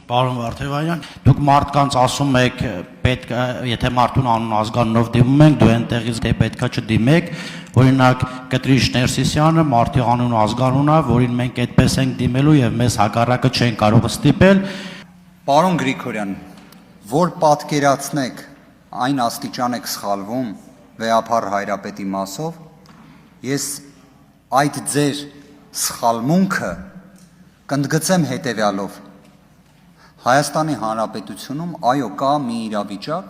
Պարոն Վարդևանյան, դուք մարդկանց ասում եք, պետք է, եթե մարդուն անուն ազգանունով դիմում ենք, դու այնտեղից պետքա չդիմեք, օրինակ Կտրիչ Ներսիսյանը մարդի անուն ազգանուն է, որին մենք այդպես ենք դիմելու եւ մեզ հակառակը չեն կարող ստիպել։ Պարոն Գրիգորյան, որ պատկերացնեք այն աստիճան եք սխալվում Վեհափառ Հայրապետի մասով, ես այդ ձեր սխալմունքը կընդգծեմ հետևյալով. Հայաստանի Հանրապետությունում այո կա մի իրավիճակ,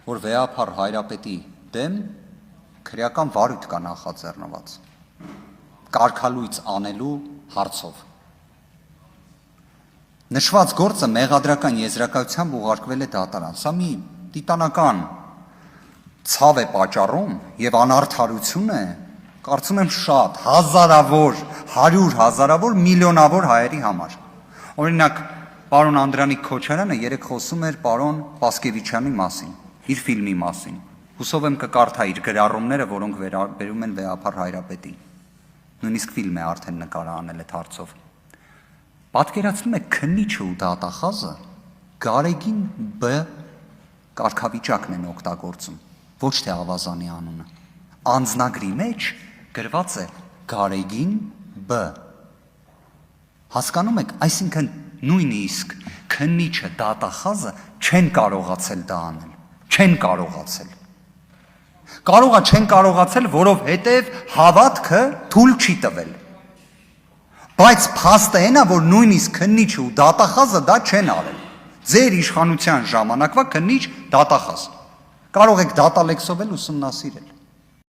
որ Վեհափառ Հայրապետի դեմ քրեական վարույթ կա նախաձեռնված կարգալույծ անելու հարցով։ Նշված գործը մեղադրական եզրակացությամբ ուղարկվել է դատարան։ Սա մի տիտանական ցավ է պատճառում եւ անարդարություն է, կարծում եմ շատ հազարավոր, 100 հազարավոր, միլիոնավոր հայերի համար։ Օրինակ Պարոն Անդրանիկ Քոչարյանը երեք խոսում էր պարոն Պասկևիչյանի մասին, իր ֆիլմի մասին։ Հուսով եմ կկարդա իր գրառումները, որոնք վերաբերում են Վեհափառ Հայրապետին։ Նույնիսկ ֆիլմ է արդեն նկարահանել այդ հարցով։ Պատկերացնում եք քննիչը ու դատախազը Գարեգին B կարգավիճակն են օգտագործում, ոչ թե ավազանի անունը։ Անձնագրի մեջ գրված է Գարեգին B։ Հասկանում եք, այսինքն նույնիսկ քննիչը դատախազը չեն կարողացել դա անել, չեն կարողացել։ Կարողա չեն կարողացել, որովհետև հավատքը թույլ չի տվել։ Բայց փաստը այն է, որ նույնիսկ քննիչը ու դատախազը դա չեն արել։ Ձեր իշխանության ժամանակվա քննիչ դատախազ։ Կարող եք դատալեքսով էլ ուսումնասիրել։